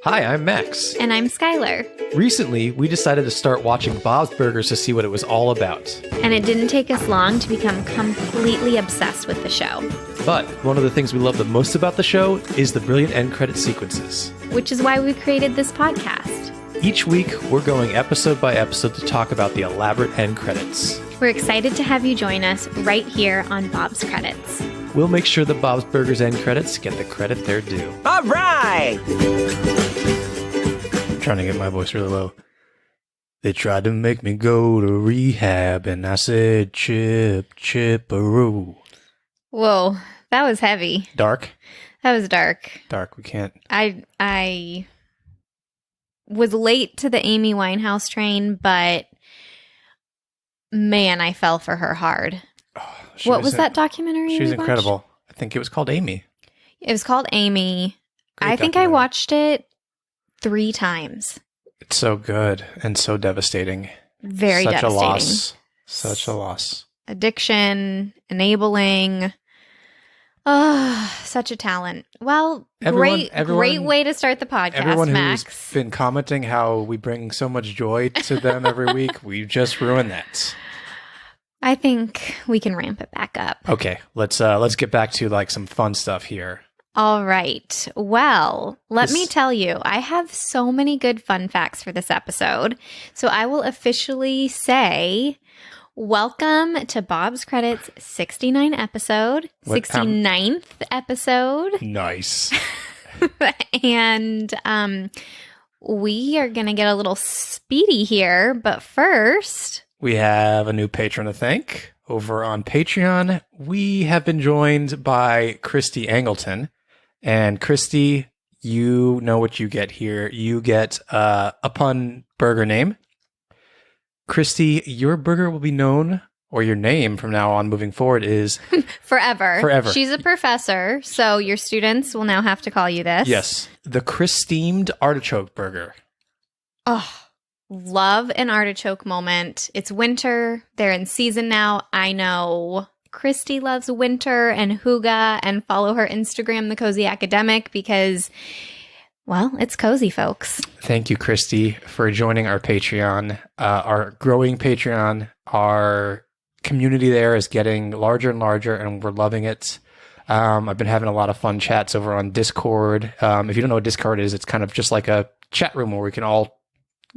Hi, I'm Max. And I'm Skylar. Recently, we decided to start watching Bob's Burgers to see what it was all about. And it didn't take us long to become completely obsessed with the show. But one of the things we love the most about the show is the brilliant end credit sequences. Which is why we created this podcast. Each week, we're going episode by episode to talk about the elaborate end credits. We're excited to have you join us right here on Bob's Credits. We'll make sure the Bob's Burgers end credits get the credit they're due. All right! I'm trying to get my voice really low. They tried to make me go to rehab, and I said, chip-a-roo. Whoa, that was heavy. Dark? That was dark. Dark, we can't. I was late to the Amy Winehouse train, but man, I fell for her hard. What was that documentary? She was we watched? incredible. I think it was called Amy. It was called Amy. Great I think I documentary. watched it 3 times. It's so good and so devastating. Very Such devastating. a loss. Such a loss. Addiction, enabling. Oh, such a talent. Well, Everyone- great way to start the podcast, Everyone Max. who's been commenting how we bring so much joy to them every week, we just ruined that. I think we can ramp it back up. Okay, let's get back to like some fun stuff here. All right. Well, let This- me tell you, I have so many good fun facts for this episode. So I will officially say, welcome to Bob's Credits 69 episode, What, 69th episode. Nice. And we are going to get a little speedy here. But first, We have a new patron to thank over on Patreon. We have been joined by Christy Angleton. And Christy, you know what you get here. You get a pun burger name. Christy, your burger will be known, or your name from now on moving forward is... forever. Forever. She's a professor, so your students will now have to call you this. Yes, the Chris-themed artichoke burger. Oh, love an artichoke moment. It's winter. They're in season now. I know Christy loves winter and hygge, and follow her Instagram, The Cozy Academic, because, well, it's cozy, folks. Thank you, Christy, for joining our Patreon. Our growing Patreon. Our community there is getting larger and larger, and we're loving it. I've been having a lot of fun chats over on Discord. If you don't know what Discord is, it's kind of just like a chat room where we can all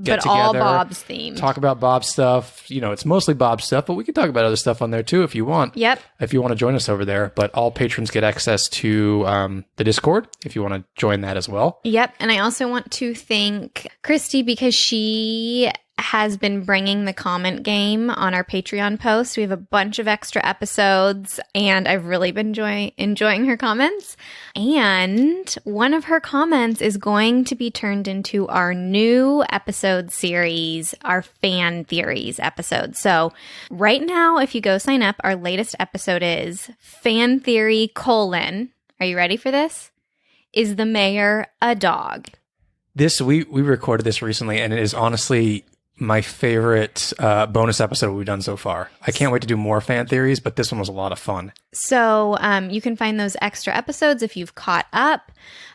get But all together, Bob's themed. talk about Bob stuff. You know, it's mostly Bob stuff, but we can talk about other stuff on there too if you want. Yep. If you want to join us over there. But all patrons get access to the Discord if you want to join that as well. Yep. And I also want to thank Christy because she has been bringing the comment game on our Patreon post. We have a bunch of extra episodes, and I've really been enjoying her comments. And one of her comments is going to be turned into our new episode series, our fan theories episode. So right now, if you go sign up, our latest episode is Fan Theory : are you ready for this? Is the mayor a dog? This we recorded this recently, and it is honestly my favorite bonus episode we've done so far. I can't wait to do more fan theories, but this one was a lot of fun. So you can find those extra episodes if you've caught up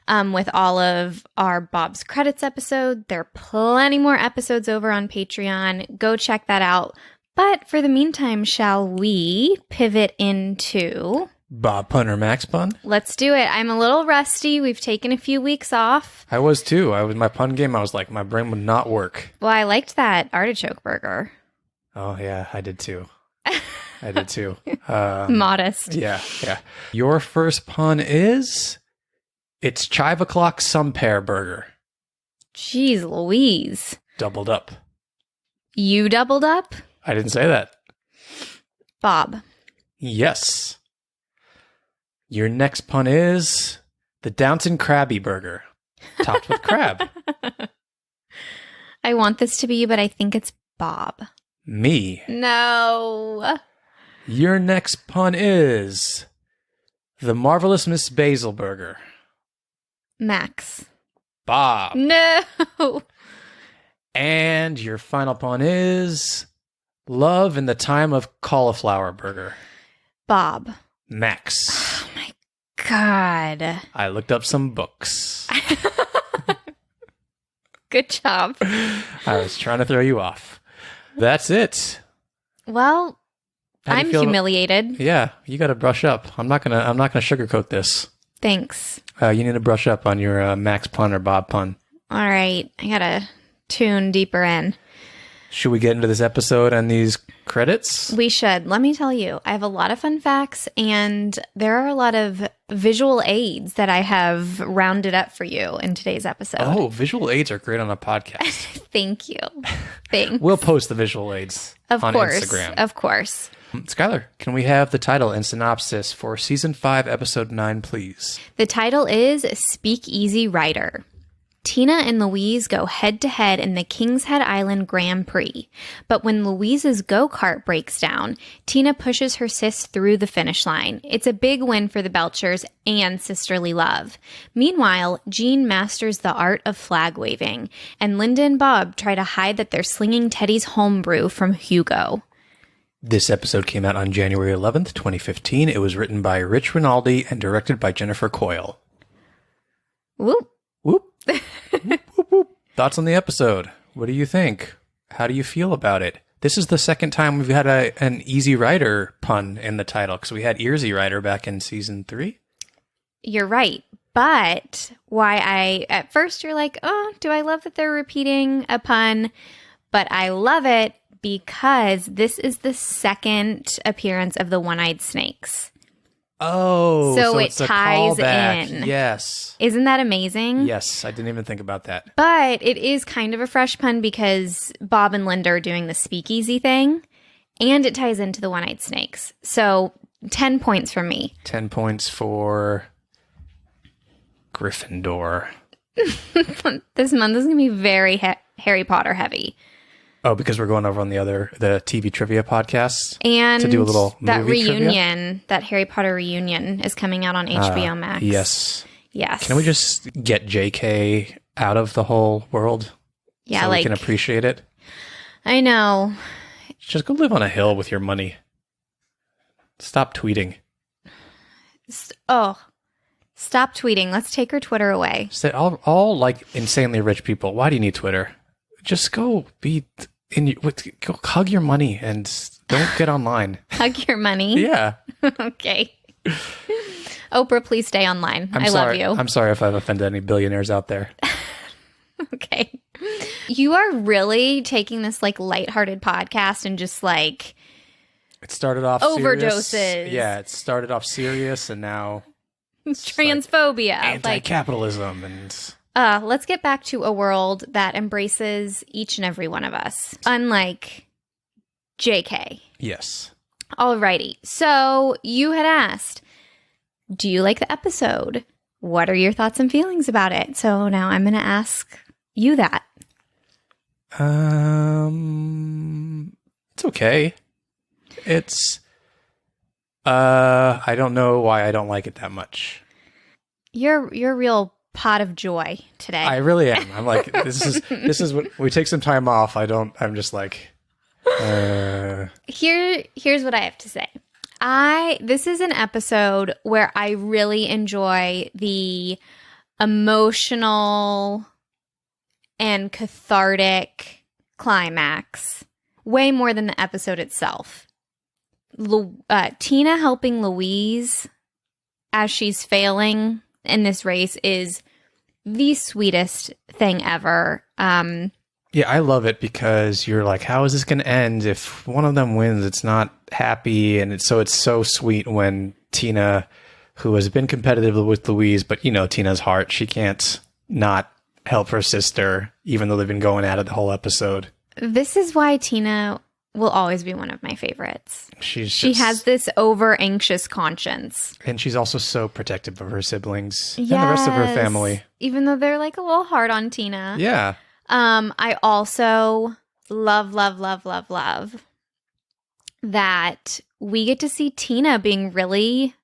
with all of our Bob's Credits episode. There are plenty more episodes over on Patreon. Go check that out. But for the meantime, shall we pivot into... Bob Pun or Max Pun? Let's do it. I'm a little rusty. We've taken a few weeks off. I was too. My pun game, I was like, my brain would not work. Well, I liked that artichoke burger. Oh, yeah, I did too. I did too. Modest. Yeah. Your first pun is, it's chive o'clock some pear burger. Jeez Louise. Doubled up. You doubled up? I didn't say that. Bob. Yes. Your next pun is the Downton Krabby Burger, topped with crab. I want this to be you, but I think it's Bob. Me. No. Your next pun is the Marvelous Miss Basil Burger. Max. Bob. No. And your final pun is Love in the Time of Cauliflower Burger. Bob. Max. Oh my God. I looked up some books. Good job. I was trying to throw you off. That's it. Well, How do you I'm feel humiliated. Yeah, you got to brush up. I'm not gonna sugarcoat this. Thanks. You need to brush up on your Max pun or Bob pun. All right. I got to tune deeper in. Should we get into this episode and these credits? We should. Let me tell you, I have a lot of fun facts, and there are a lot of visual aids that I have rounded up for you in today's episode. Oh, visual aids are great on a podcast. Thank you. Thanks. We'll post the visual aids on Instagram. Of course. Skylar, can we have the title and synopsis for Season 5, Episode 9, please? The title is Speakeasy Rider. Tina and Louise go head-to-head in the King's Head Island Grand Prix. But when Louise's go-kart breaks down, Tina pushes her sis through the finish line. It's a big win for the Belchers and sisterly love. Meanwhile, Jean masters the art of flag waving, and Linda and Bob try to hide that they're slinging Teddy's homebrew from Hugo. This episode came out on January 11th, 2015. It was written by Rich Rinaldi and directed by Jennifer Coyle. Whoop. Whoop. Whoop, whoop, whoop. Thoughts on the episode? What do you think? How do you feel about it? This is the second time we've had an Easy Rider pun in the title, because we had Easy Rider back in Season 3. You're right. But at first you're like, oh, do I love that they're repeating a pun? But I love it because this is the second appearance of the One-Eyed Snakes. Oh, so it it's a ties callback. in. Yes. Isn't that amazing? Yes, I didn't even think about that. But it is kind of a fresh pun because Bob and Linda are doing the speakeasy thing, and it ties into the One-Eyed Snakes. So 10 points from me. 10 points for Gryffindor. This month is going to be very Harry Potter heavy. Oh, because we're going over on the TV trivia podcast and to do a little that movie reunion, trivia? That Harry Potter reunion is coming out on HBO Max. Yes. Yes. Can we just get JK out of the whole world? Yeah, so we can appreciate it. I know. Just go live on a hill with your money. Stop tweeting. Stop tweeting. Let's take her Twitter away. Say all like insanely rich people. Why do you need Twitter? Just go go hug your money and don't get online. Hug your money? Yeah. Okay. Oprah, please stay online. I love you. I'm sorry if I've offended any billionaires out there. Okay. You are really taking this like lighthearted podcast and just like it started off overdoses. Serious. Yeah, it started off serious and now transphobia, anti-capitalism and let's get back to a world that embraces each and every one of us, unlike JK. Yes. Alrighty. So you had asked, do you like the episode? What are your thoughts and feelings about it? So now I'm going to ask you that. It's okay. It's I don't know why I don't like it that much. You're a real pot of joy today. I really am. I'm like, this is what we take some time off. I'm just like, Here's what I have to say. This is an episode where I really enjoy the emotional and cathartic climax way more than the episode itself. Tina helping Louise as she's failing in this race is the sweetest thing ever. Yeah, I love it because you're like, how is this going to end? If one of them wins, it's not happy. And it's so sweet when Tina, who has been competitive with Louise, but Tina's heart, she can't not help her sister, even though they've been going at it the whole episode. This is why Tina will always be one of my favorites. She has this over anxious conscience. And she's also so protective of her siblings and the rest of her family. Even though they're like a little hard on Tina. Yeah. I also love that we get to see Tina being really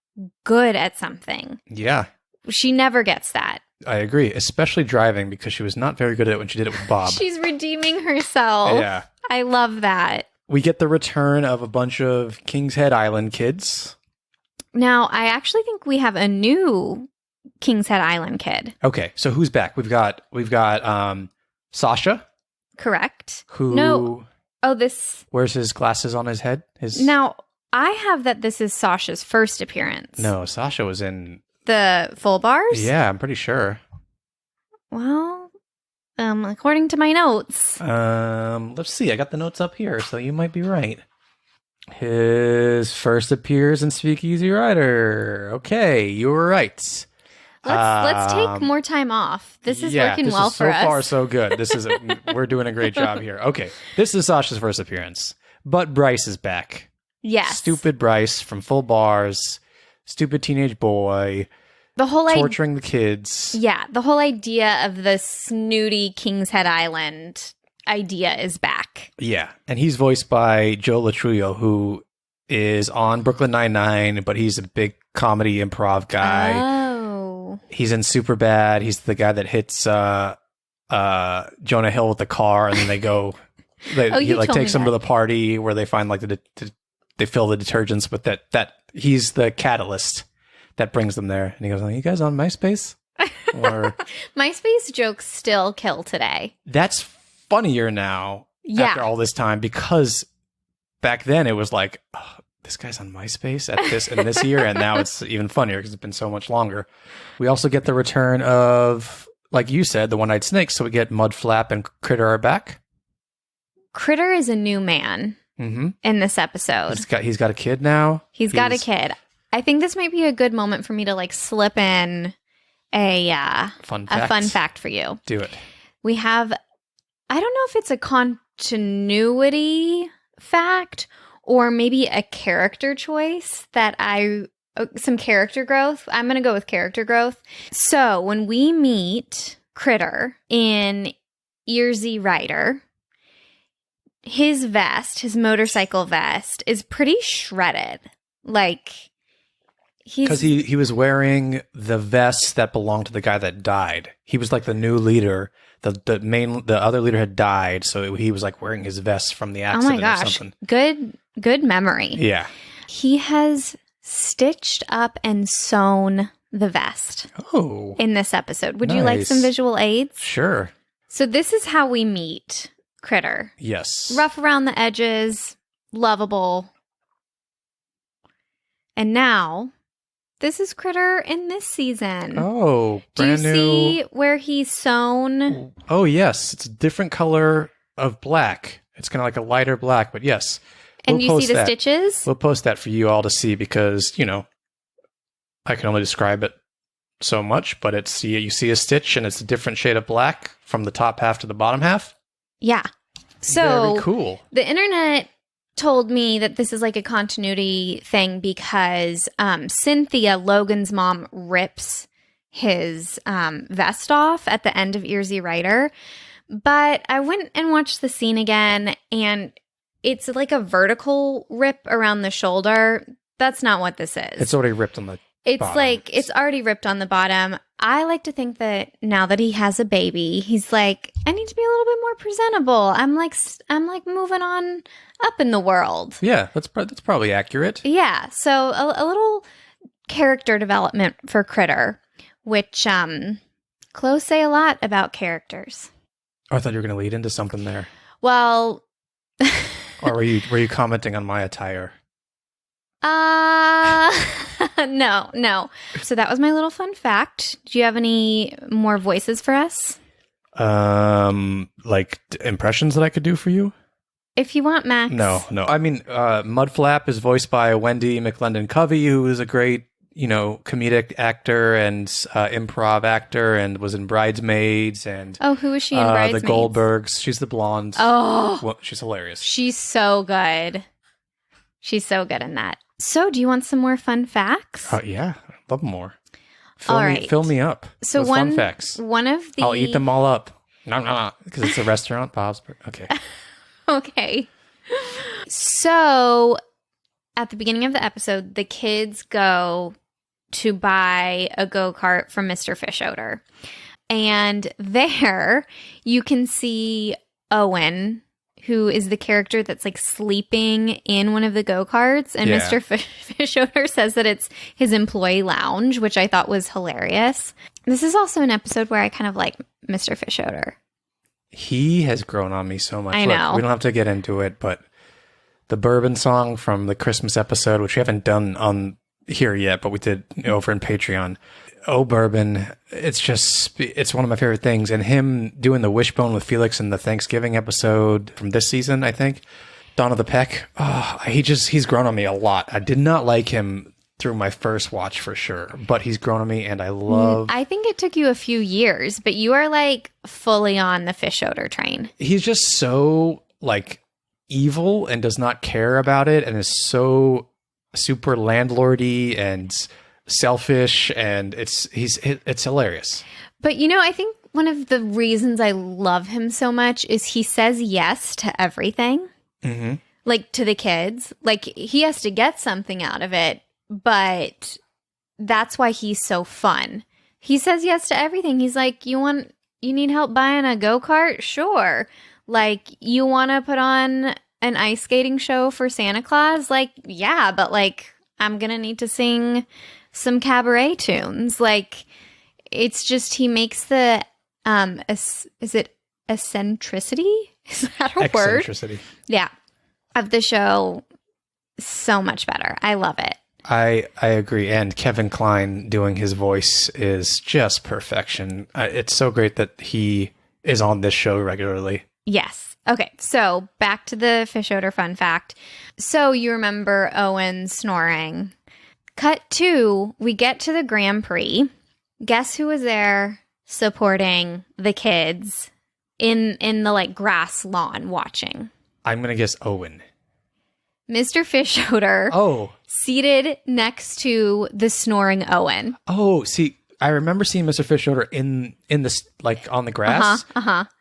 good at something. Yeah. She never gets that. I agree, especially driving, because she was not very good at it when she did it with Bob. She's redeeming herself. Yeah. I love that. We get the return of a bunch of King's Head Island kids. Now, I actually think we have a new King's Head Island kid. Okay, so who's back? We've got Sasha, Correct. who No. Oh, this. wears his glasses on his head. Now, I have that this is Sasha's first appearance. No, Sasha was in... The full bars? Yeah, I'm pretty sure. Well, according to my notes. Let's see. I got the notes up here, so you might be right. His first appears in Speakeasy Rider. Okay, you were right. Let's take more time off. This is working well for us. So far, so good. We're doing a great job here. Okay, this is Sasha's first appearance, but Bryce is back. Yes, Stupid Bryce from Full Bars, stupid teenage boy, the whole torturing the kids. Yeah, the whole idea of the snooty King's Head Island idea is back. Yeah, and he's voiced by Joe Latrullo, who is on Brooklyn Nine-Nine, but he's a big comedy improv guy. Oh. He's in Superbad. He's the guy that hits Jonah Hill with the car, and then they go. He takes them to the party where they find like they fill the detergents, but that he's the catalyst that brings them there. And he goes, "Are you guys on MySpace?" Or MySpace jokes still kill today. That's funnier now after all this time, because back then it was like, oh, this guy's on MySpace in this year, and now it's even funnier because it's been so much longer. We also get the return of, like you said, the one-eyed snake. So we get Mudflap and Critter are back. Critter is a new man in this episode. He's got a kid now. He's got a kid. I think this might be a good moment for me to like slip in a fun fact for you. Do it. We have, I don't know if it's a continuity fact or maybe a character choice some character growth. I'm going to go with character growth. So when we meet Critter in Speakeasy Rider, his motorcycle vest is pretty shredded. Like, because he was wearing the vest that belonged to the guy that died. He was like the new leader. The other leader had died, so he was like wearing his vest from the accident. Oh my gosh, or something. Good memory. Yeah, he has stitched up and sewn the vest. Oh, in this episode, would you like some visual aids? Sure. So this is how we meet Critter. Yes, rough around the edges, lovable, and now. This is Critter in this season. Oh, brand new. Do you see where he's sewn? Oh, yes. It's a different color of black. It's kind of like a lighter black, but yes. And you see the stitches? We'll post that for you all to see because, I can only describe it so much, but you see a stitch and it's a different shade of black from the top half to the bottom half. Yeah. So very cool. The internet told me that this is like a continuity thing because Cynthia, Logan's mom, rips his vest off at the end of Speakeasy Rider. But I went and watched the scene again, and it's like a vertical rip around the shoulder. That's not what this is. It's already ripped on the bottom. Like, it's already ripped on the bottom. I like to think that now that he has a baby, he's like, I need to be a little bit more presentable. I'm like moving on up in the world. Yeah, that's probably accurate. Yeah, so a little character development for Critter, which clothes say a lot about characters. Oh, I thought you were going to lead into something there. Well, or were you commenting on my attire? No. So that was my little fun fact. Do you have any more voices for us? Like impressions that I could do for you? If you want, Max. No. I mean, Mudflap is voiced by Wendy McLendon-Covey, who is a great, comedic actor and improv actor, and was in Bridesmaids. And who is she in Bridesmaids? The Goldbergs. She's the blonde. Oh, well, she's hilarious. She's so good. She's so good in that. So, do you want some more fun facts? Yeah, I'd love more. Fill me up. So with fun facts. I'll eat them all up. No, because it's a restaurant, Bob's. Okay. Okay. So, at the beginning of the episode, the kids go to buy a go-kart from Mr. Fishoder. And there, you can see Owen, who is the character that's like sleeping in one of the go-karts. And Mr. Fishoder says that it's his employee lounge, which I thought was hilarious. This is also an episode where I kind of like Mr. Fishoder. He has grown on me so much. I Look, know. we don't have to get into it, but the bourbon song from the Christmas episode, which we haven't done on here yet, but we did over in Patreon. Oh, bourbon. It's one of my favorite things. And him doing the wishbone with Felix in the Thanksgiving episode from this season, I think. Dawn of the Peck. Oh, he's grown on me a lot. I did not like him through my first watch for sure, but he's grown on me and I love. I think it took you a few years, but you are like fully on the fish odor train. He's just so like evil and does not care about it and is so super landlordy and selfish, and it's hilarious. But I think one of the reasons I love him so much is he says yes to everything. Mm-hmm. Like to the kids. Like he has to get something out of it, but that's why he's so fun. He says yes to everything. He's like, you need help buying a go-kart? Sure. Like, you want to put on an ice skating show for Santa Claus? Like, yeah, but like, I'm going to need to sing some cabaret tunes. Like, it's just, he makes the, is it eccentricity? Is that a word? Eccentricity. Yeah. Of the show so much better. I love it. I agree. And Kevin Kline doing his voice is just perfection. It's so great that he is on this show regularly. Yes. Okay. So back to the fish odor fun fact. So you remember Owen snoring. Cut 2, we get to the Grand Prix. Guess who was there supporting the kids in the like grass lawn watching? I'm going to guess Owen. Mr. Fish Odor. Oh. Seated next to the snoring Owen. Oh, see, I remember seeing Mr. Fish Odor in this, like, on the grass.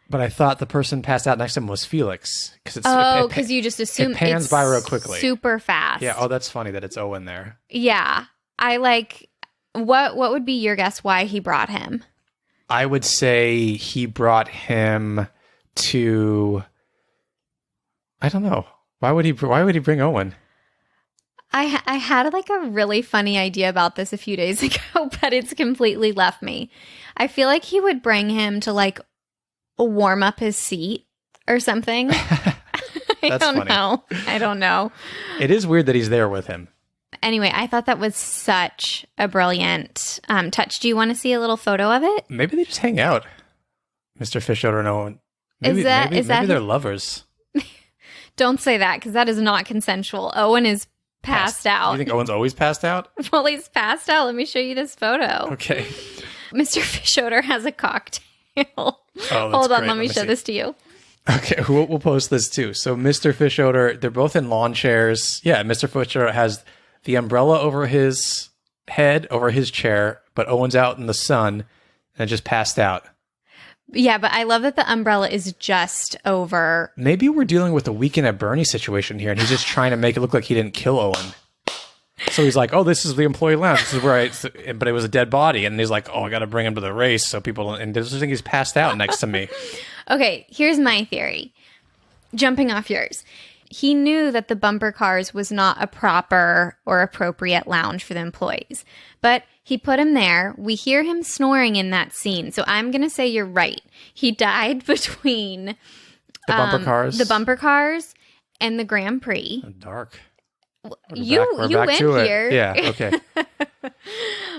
But I thought the person passed out next to him was Felix. Because you just assume it pans by real quickly. Super fast. Yeah, oh, that's funny that it's Owen there. Yeah. I like, what would be your guess why he brought him? I would say he brought him to, I don't know. Why would he bring Owen? I had like a really funny idea about this a few days ago, but it's completely left me. I feel like he would bring him to like warm up his seat or something. I don't know. It is weird that he's there with him. Anyway, I thought that was such a brilliant touch. Do you want to see a little photo of it? Maybe they just hang out, Mr. Fish Odor and Owen. Maybe they're lovers. Don't say that, because that is not consensual. Owen is passed out. You think Owen's always passed out? Well, he's passed out. Let me show you this photo. Okay. Mr. Fish Odor has a cocktail. Hold on, let me show this to you. Okay, we'll post this too. So Mr. Fish Odor, they're both in lawn chairs. Yeah, Mr. Fish Odor has the umbrella over his head, over his chair, but Owen's out in the sun and just passed out. Yeah, but I love that the umbrella is just over. Maybe we're dealing with a Weekend at Bernie's situation here, and he's just trying to make it look like he didn't kill Owen. So he's like, oh, this is the employee lounge. This is where but it was a dead body. And he's like, oh, I got to bring him to the race so people, and they just think he's passed out next to me. Okay, here's my theory. Jumping off yours. He knew that the bumper cars was not a proper or appropriate lounge for the employees, but he put him there. We hear him snoring in that scene. So I'm going to say you're right. He died between the bumper cars and the Grand Prix. Dark. You went here. Yeah, okay.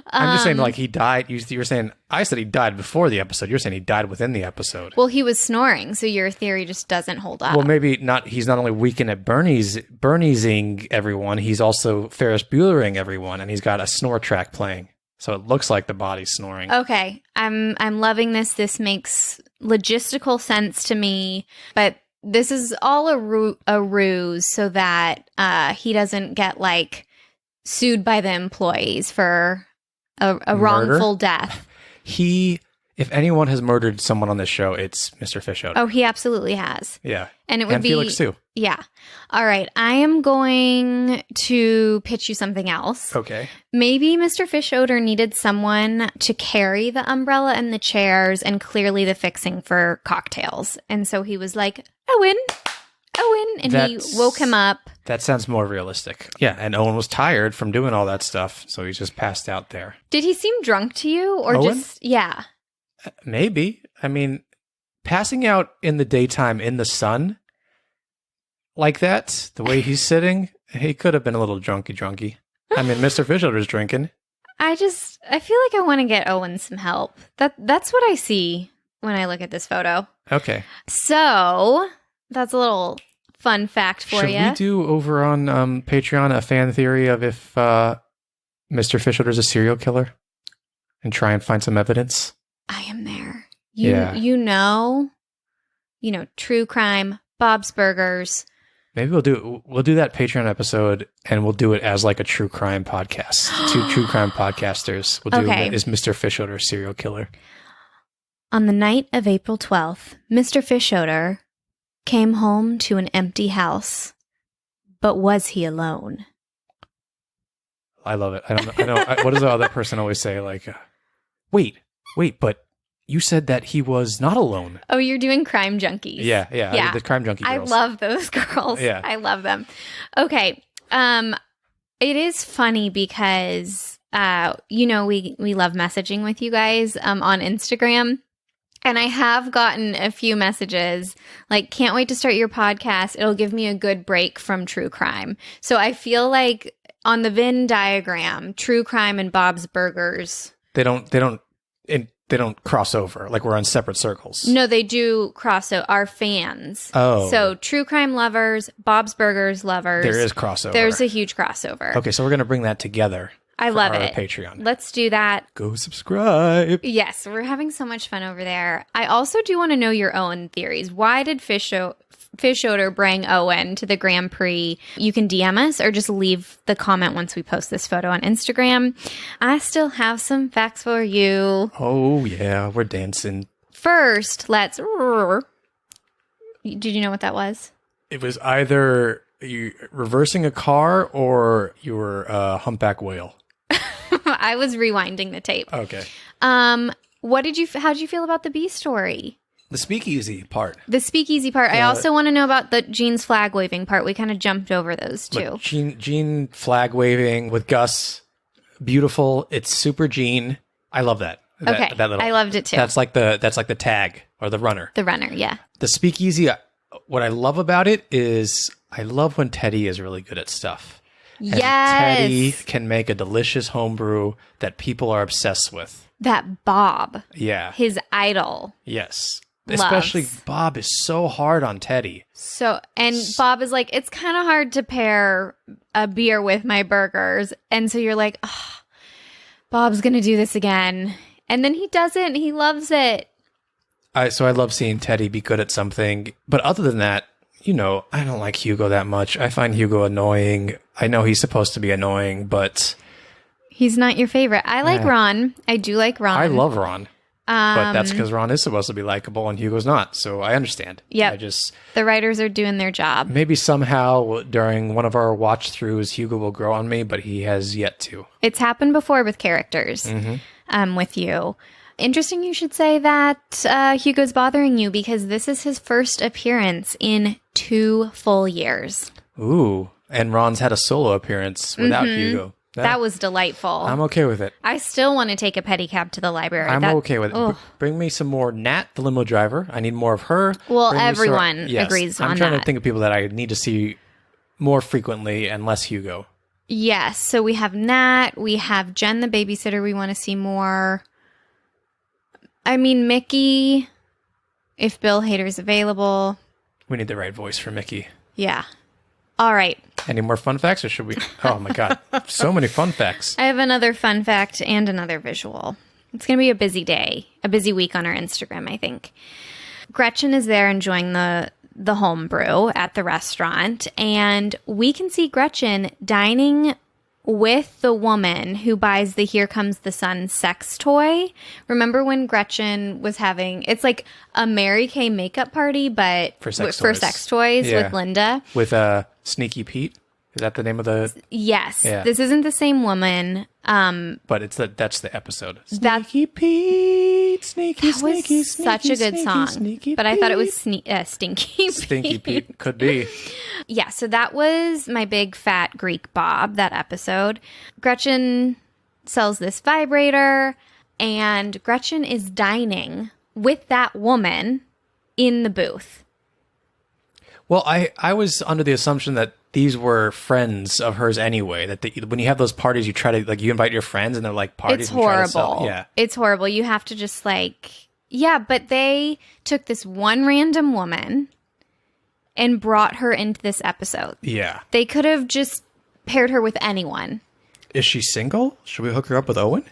I'm just saying, like, he died. You're saying, I said he died before the episode. You're saying he died within the episode. Well, he was snoring, so your theory just doesn't hold up. Well, maybe not. He's not only Weekend at Bernie'sing everyone, he's also Ferris Buellering everyone, and he's got a snore track playing. So it looks like the body's snoring. Okay, I'm loving this. This makes logistical sense to me, but this is all a ruse so that he doesn't get like sued by the employees for a wrongful death. If anyone has murdered someone on this show, it's Mr. Fish Odor. Oh, he absolutely has. Yeah. And it would be Felix too. Yeah. All right. I am going to pitch you something else. Okay. Maybe Mr. Fish Odor needed someone to carry the umbrella and the chairs and clearly the fixing for cocktails. And so he was like, Owen. And he woke him up. That sounds more realistic. Yeah. And Owen was tired from doing all that stuff. So he just passed out there. Did he seem drunk to you or Owen? just, yeah. Maybe. I mean, passing out in the daytime in the sun like that, the way he's sitting, he could have been a little drunky. I mean, Mr. Fisher's drinking. I feel like I want to get Owen some help. That's what I see when I look at this photo. Okay. So that's a little fun fact for you. Should we do over on Patreon a fan theory of if Mr. Fisher's a serial killer and try and find some evidence? I am there. Yeah. You know, true crime, Bob's Burgers. Maybe we'll do that Patreon episode and we'll do it as like a true crime podcast. 2 true crime podcasters. We'll do Is Mr. Fisher a serial killer? On the night of April 12th, Mr. Fisher came home to an empty house. But was he alone? I love it. I know. What does the other person always say? Like, wait, but you said that he was not alone. Oh, you're doing Crime Junkies. Yeah. The Crime Junkie girls. I love those girls. Yeah. I love them. Okay. It is funny because, we love messaging with you guys on Instagram. And I have gotten a few messages like, can't wait to start your podcast. It'll give me a good break from true crime. So I feel like on the Venn diagram, true crime and Bob's Burgers. They don't cross over. Like we're on separate circles. No, they do cross over. Our fans. Oh. So true crime lovers, Bob's Burgers lovers. There is crossover. There's a huge crossover. Okay, so we're going to bring that together. I love it. Patreon. Let's do that. Go subscribe. Yes, we're having so much fun over there. I also do want to know your own theories. Why did Fish Odor bring Owen to the Grand Prix? You can DM us or just leave the comment once we post this photo on Instagram. I still have some facts for you. Oh, yeah, we're dancing. First, let's... Did you know what that was? It was either you reversing a car or you were a humpback whale. I was rewinding the tape. Okay. How'd you feel about the B story? The speakeasy part. The speakeasy part. I also want to know about the Gene's flag waving part. We kind of jumped over those two. Look, Gene flag waving with Gus. Beautiful. It's super Gene. I love that. Okay. I loved it too. That's like the tag or the runner. The runner, yeah. The speakeasy. What I love about it is I love when Teddy is really good at stuff. And yes. Teddy can make a delicious homebrew that people are obsessed with. That Bob. Yeah. His idol. Yes. Loves. Especially Bob is so hard on Teddy. And Bob is like, it's kind of hard to pair a beer with my burgers. And so you're like, oh, Bob's going to do this again. And then he doesn't. He loves it. So I love seeing Teddy be good at something. But other than that, I don't like Hugo that much. I find Hugo annoying. I know he's supposed to be annoying, but... He's not your favorite. I like Ron. I do like Ron. I love Ron. But that's because Ron is supposed to be likable and Hugo's not. So I understand. Yeah. The writers are doing their job. Maybe somehow during one of our watch throughs, Hugo will grow on me, but he has yet to. It's happened before with characters with you. Interesting you should say that Hugo's bothering you because this is his first appearance in 2 full years. Ooh. And Ron's had a solo appearance without Hugo. That was delightful. I'm okay with it. I still want to take a pedicab to the library. I'm okay with it. Bring me some more Nat, the limo driver. I need more of her. Well, everyone agrees on that. I'm trying to think of people that I need to see more frequently and less Hugo. Yes. So we have Nat. We have Jen, the babysitter. We want to see more. I mean, Mickey, if Bill Hader's available. We need the right voice for Mickey. Yeah. All right. Any more fun facts or should we? Oh my God. So many fun facts. I have another fun fact and another visual. It's going to be a busy day, a busy week on our Instagram, I think. Gretchen is there enjoying the home brew at the restaurant, and we can see Gretchen dining with the woman who buys the Here Comes the Sun sex toy. Remember when Gretchen was having, it's like a Mary Kay makeup party, but for sex toys with Linda. With Sneaky Pete? Is that the name of the... Yes. Yeah. This isn't the same woman. But that's the episode. Sneaky Pete, sneaky, that was such a good song. But I thought it was Stinky Pete. Stinky Pete. Could be. Yeah, so that was my big fat Greek Bob, that episode. Gretchen sells this vibrator, and Gretchen is dining with that woman in the booth. Well, I was under the assumption that these were friends of hers anyway. That when you have those parties, you try to like you invite your friends and they're like parties. It's and you try to horrible. sell, yeah, it's horrible. You have to just like but they took this one random woman and brought her into this episode. yeah. They could have just paired her with anyone. Is she single? Should we hook her up with Owen?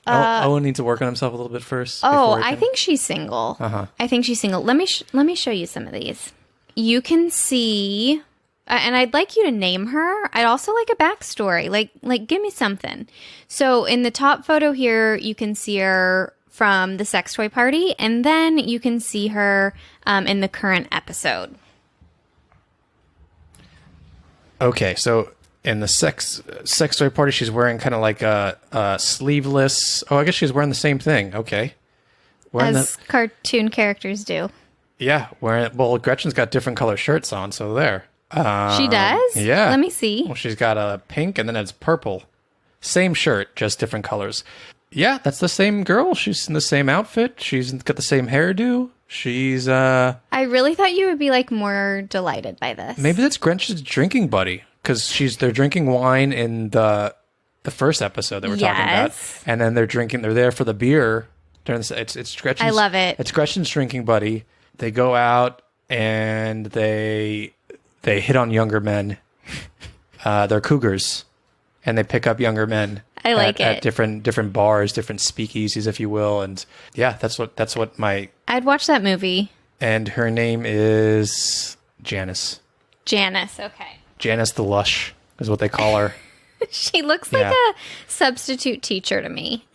Owen needs to work on himself a little bit first. I think she's single. Uh-huh. I think she's single. Let me show you some of these. You can see, and I'd like you to name her. I'd also like a backstory. Like give me something. So in the top photo here, you can see her from the sex toy party, and then you can see her in the current episode. Okay, so in the sex toy party, she's wearing kind of like a sleeveless. Oh, I guess she's wearing the same thing. Okay, As cartoon characters do. Yeah, well, Gretchen's got different color shirts on, so there. She does? Yeah. Let me see. Well, she's got a pink and then it's purple. Same shirt, just different colors. Yeah, that's the same girl. She's in the same outfit. She's got the same hairdo. She's I really thought you would be like more delighted by this. maybe that's Gretchen's drinking buddy because they're drinking wine in the first episode that we're talking about, and then they're there for the beer. It's Gretchen's. I love it. It's Gretchen's drinking buddy. They go out and they hit on younger men. They're cougars, and they pick up younger men. I like it at different bars, different speakeasies, if you will. And yeah, that's what my. I'd watch that movie. And her name is Janice. Janice, okay. Janice the Lush is what they call her. She looks like a substitute teacher to me,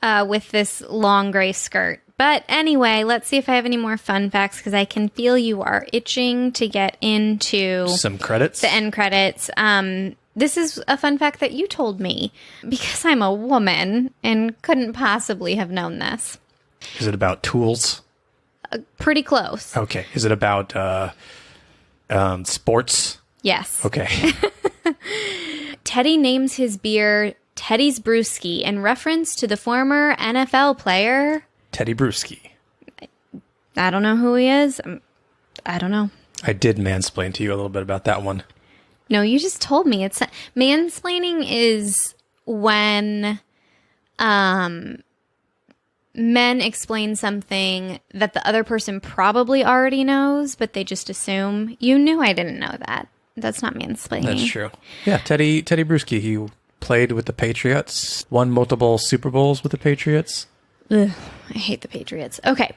with this long gray skirt. But anyway, let's see if I have any more fun facts because I can feel you are itching to get into some credits. The end credits. This is a fun fact that you told me because I'm a woman and couldn't possibly have known this. Is it about tools? Pretty close. Okay. Is it about sports? Yes. Okay. Teddy names his beer Teddy's Brewski in reference to the former NFL player Teddy Bruschi. I don't know who he is. I don't know. I did mansplain to you a little bit about that one. No, you just told me. It's mansplaining is when men explain something that the other person probably already knows, but they just assume. You knew I didn't know that. That's not mansplaining. That's true. Yeah, Teddy Bruschi. He played with the Patriots, won multiple Super Bowls with the Patriots. Ugh, I hate the Patriots. Okay.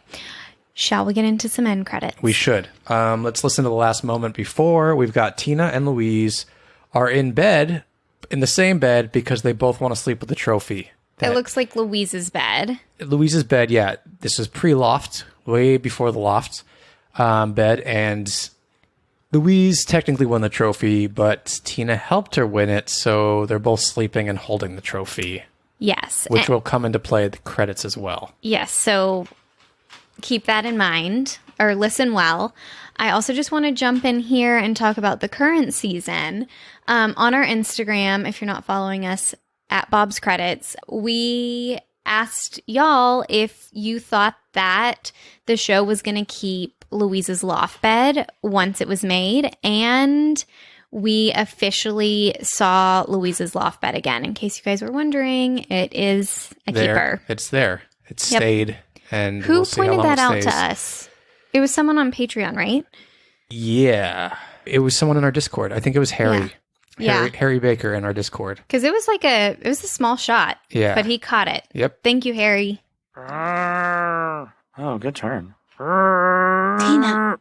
Shall we get into some end credits? We should. Let's listen to the last moment before. We've got Tina and Louise are in bed, in the same bed, because they both want to sleep with the trophy. It looks like Louise's bed. Louise's bed, yeah. This is pre-loft, way before the loft bed. And Louise technically won the trophy, but Tina helped her win it. So they're both sleeping and holding the trophy. Yes. Which will come into play at the credits as well. Yes. So keep that in mind or listen well. I also just want to jump in here and talk about the current season. On our Instagram, if you're not following us at Bob's Credits, we asked y'all if you thought that the show was going to keep Louise's loft bed once it was made. And we officially saw Louise's loft bed again. In case you guys were wondering, it is a keeper. It's there. It stayed. And who we'll see how pointed long that it out stays. to us? It was someone on Patreon, right? Yeah. It was someone in our Discord. I think it was Harry. Yeah. Harry Baker in our Discord. Because it was a small shot. Yeah. But he caught it. Yep. Thank you, Harry. Oh, good turn. Tina,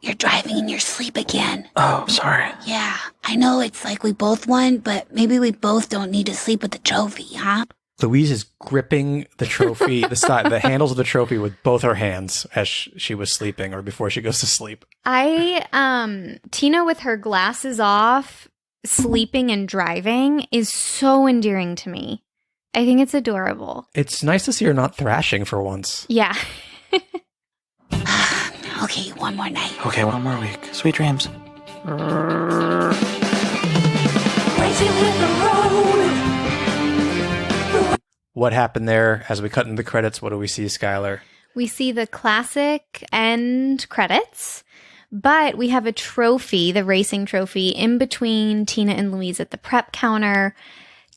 you're driving in your sleep again. Oh, sorry. Yeah, I know it's like we both won, but maybe we both don't need to sleep with the trophy, huh? Louise is gripping the trophy, the handles of the trophy with both her hands as she was sleeping or before she goes to sleep. Tina with her glasses off, sleeping and driving is so endearing to me. I think it's adorable. It's nice to see her not thrashing for once. Yeah. Okay, one more night. Okay, one more week. Sweet dreams. What happened there as we cut into the credits? What do we see, Skylar? We see the classic end credits, but we have a trophy, the racing trophy, in between Tina and Louise at the prep counter.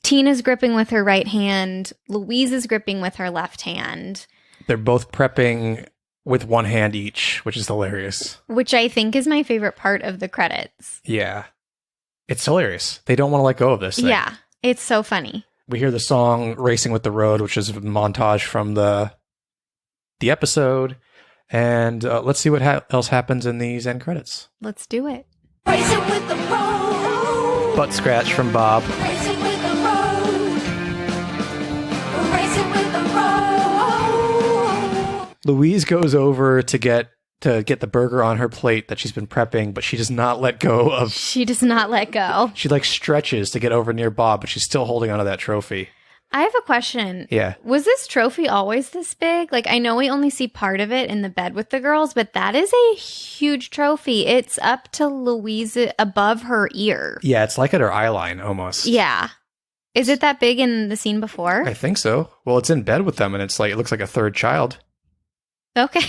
Tina's gripping with her right hand. Louise is gripping with her left hand. They're both prepping with one hand each, which is hilarious. Which I think is my favorite part of the credits. Yeah. It's hilarious. They don't want to let go of this thing. Yeah, it's so funny. We hear the song Racing with the Road, which is a montage from the episode. And let's see what else happens in these end credits. Let's do it. Racing with the road. Butt scratch from Bob. Racing with the road. Racing with the road. Louise goes over to get the burger on her plate that she's been prepping, but she does not let go of. She does not let go. She like stretches to get over near Bob, but she's still holding onto that trophy. I have a question. Yeah. Was this trophy always this big? Like, I know we only see part of it in the bed with the girls, but that is a huge trophy. It's up to Louise above her ear. Yeah, it's like at her eye line almost. Yeah. Is it that big in the scene before? I think so. Well, it's in bed with them, and it's like it looks like a third child. Okay.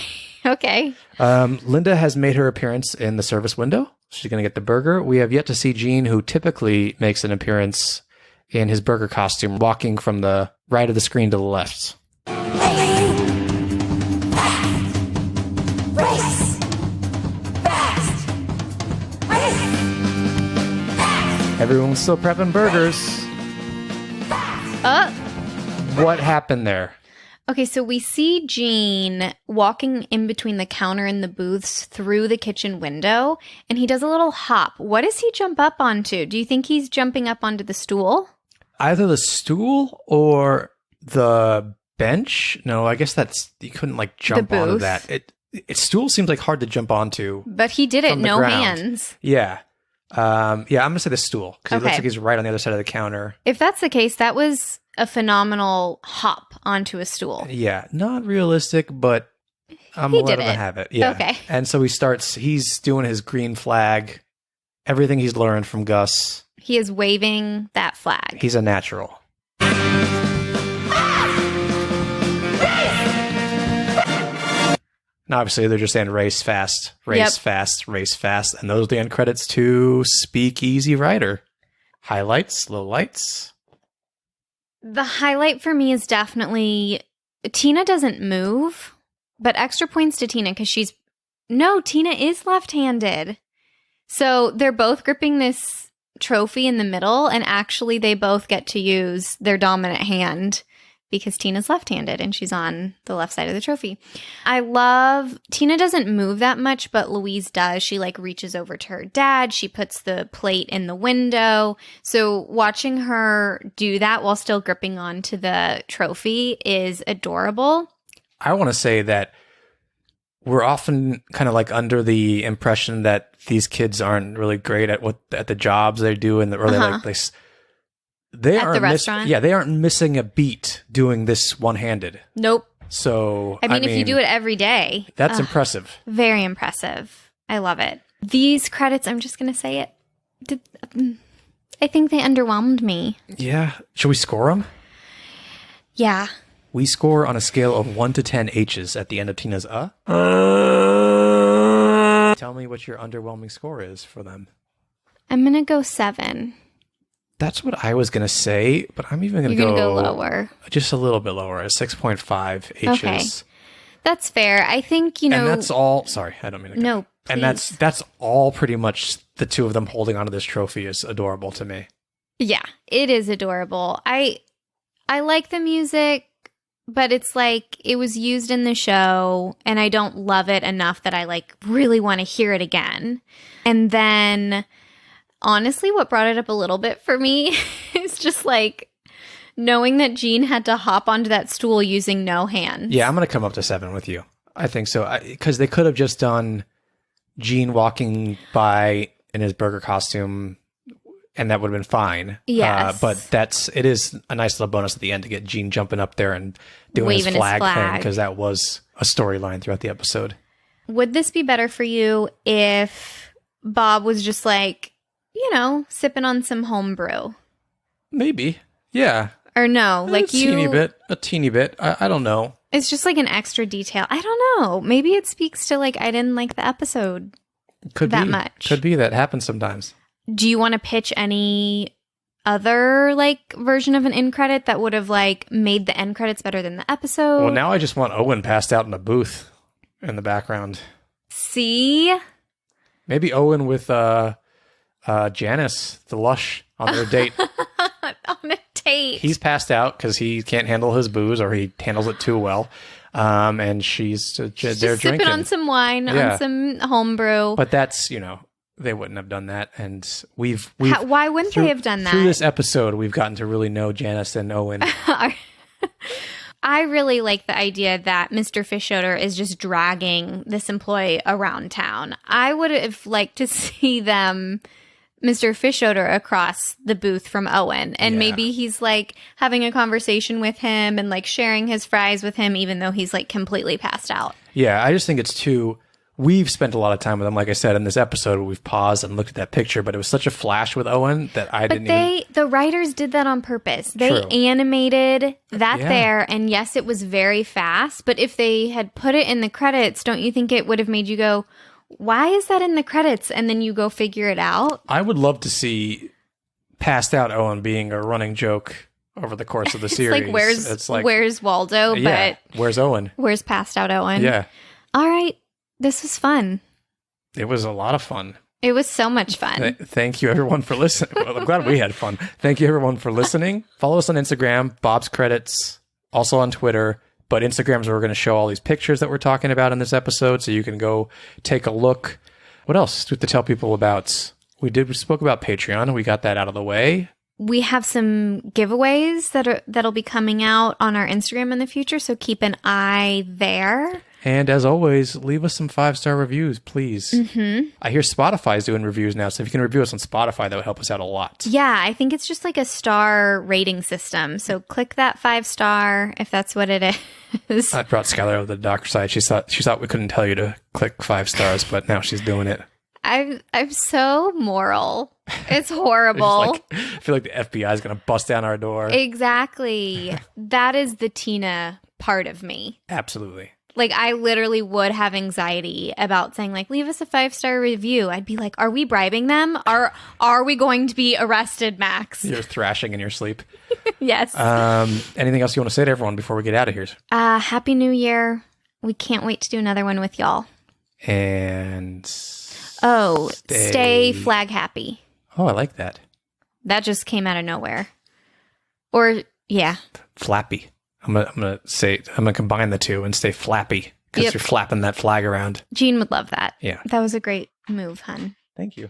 Okay. Linda has made her appearance in the service window. She's going to get the burger. We have yet to see Gene, who typically makes an appearance in his burger costume, walking from the right of the screen to the left. Race. Fast. Race. Everyone's still prepping burgers. What happened there? Okay, so we see Gene walking in between the counter and the booths through the kitchen window, and he does a little hop. What does he jump up onto? Do you think he's jumping up onto the stool? Either the stool or the bench. No, I guess that's you couldn't like jump The onto booth. that. Stool seems like hard to jump onto. But he did it, From the no ground. hands. Yeah. I'm gonna say the stool because it looks Okay. like he's right on the other side of the counter. If that's the case, that was a phenomenal hop onto a stool. Yeah, not realistic, but I'm He gonna let did him it. have it. Yeah. Okay. And so he's doing his green flag, everything he's learned from Gus. He is waving that flag. He's a natural. Now, obviously, they're just saying race fast, race Yep. fast, race fast. And those are the end credits to Speakeasy Rider. Highlights, lowlights. The highlight for me is definitely Tina doesn't move, but extra points to Tina because Tina is left-handed. So they're both gripping this trophy in the middle, and actually they both get to use their dominant hand because Tina's left-handed and she's on the left side of the trophy. I love Tina doesn't move that much, but Louise does. She like reaches over to her dad. She puts the plate in the window. So watching her do that while still gripping onto the trophy is adorable. I want to say that we're often kind of like under the impression that these kids aren't really great at the jobs they do, or they Uh-huh. like they At the aren't restaurant? they aren't missing a beat doing this one-handed. Nope. So I mean, if you do it every day, that's impressive. very impressive. I love it. These credits, I'm just going to say it. I think they underwhelmed me. Yeah. Should we score them? Yeah. We score on a scale of 1 to 10 H's at the end of Tina's Tell me what your underwhelming score is for them. I'm going to go 7. That's what I was going to say, but I'm even going to You're going to go lower. Just a little bit lower, a 6.5 H's. Okay. That's fair. I think, And that's all. Sorry, I don't mean to. No, And please. that's all pretty much the two of them holding onto this trophy is adorable to me. Yeah, it is adorable. I like the music, but it's like it was used in the show and I don't love it enough that I like really want to hear it again. And then honestly, what brought it up a little bit for me is just like knowing that Gene had to hop onto that stool using no hands. Yeah, I'm going to come up to 7 with you. I think so. Because they could have just done Gene walking by in his burger costume and that would have been fine. Yes. But it is a nice little bonus at the end to get Gene jumping up there and doing Waving his his flag thing flag. because that was a storyline throughout the episode. Would this be better for you if Bob was just like, sipping on some homebrew? Maybe. Yeah. Or no, like A teeny bit. I don't know. It's just like an extra detail. I don't know. Maybe it speaks to like I didn't like the episode Could that be. much. Could be. That happens sometimes. Do you want to pitch any other like version of an end credit that would have like made the end credits better than the episode? Well, now I just want Owen passed out in a booth in the background. See? Maybe Owen with Janice, the Lush, on their date. On a date. He's passed out because he can't handle his booze, or he handles it too well. And she's they're just drinking sipping on some wine, Yeah. on some homebrew. But that's, they wouldn't have done that. And we've Why wouldn't through- they have done that? Through this episode, we've gotten to really know Janice and Owen. I really like the idea that Mr. Fischoeder is just dragging this employee around town. I would have liked to see them, Mr. Fischoeder, across the booth from Owen. And Yeah. maybe he's like having a conversation with him and like sharing his fries with him, even though he's like completely passed out. Yeah, I just think it's too. We've spent a lot of time with him, like I said, in this episode. We've paused and looked at that picture, but it was such a flash with Owen that I But didn't. the writers did that on purpose. They True. animated that Yeah. there, and yes, it was very fast. But if they had put it in the credits, don't you think it would have made you go, "Why is that in the credits?" And then you go figure it out. I would love to see passed out Owen being a running joke over the course of the It's series. like where's Waldo? yeah, But where's Owen? where's passed out Owen? Yeah, All right, this was fun. it was a lot of fun. It was so much fun. Thank you, everyone, for listening. Well, I'm glad we had fun. Thank you, everyone, for listening. Follow us on Instagram, Bob's Credits, also on Twitter. But Instagram's where we're going to show all these pictures that we're talking about in this episode, so you can go take a look. What else do we have to tell people about? We spoke about Patreon. We got that out of the way. We have some giveaways that'll be coming out on our Instagram in the future, so keep an eye there. And as always, leave us some 5-star reviews, please. Mm-hmm. I hear Spotify's doing reviews now, so if you can review us on Spotify, that would help us out a lot. Yeah, I think it's just like a star rating system. So click that 5-star if that's what it is. I brought Skylar over to the doctor's side. She thought we couldn't tell you to click 5 stars, but now she's doing it. I'm so moral. It's horrible. I feel like the FBI is going to bust down our door. Exactly. That is the Tina part of me. Absolutely. Like, I literally would have anxiety about saying, like, leave us a 5-star review. I'd be like, are we bribing them? Are we going to be arrested, Max? You're thrashing in your sleep. Yes. Anything else you want to say to everyone before we get out of here? Happy New Year. We can't wait to do another one with y'all. And Stay flag happy. Oh, I like that. That just came out of nowhere. Or, yeah. Flappy. I'm gonna combine the two and stay flappy because Yep. you're flapping that flag around. Gene would love that. Yeah. That was a great move, hun. Thank you.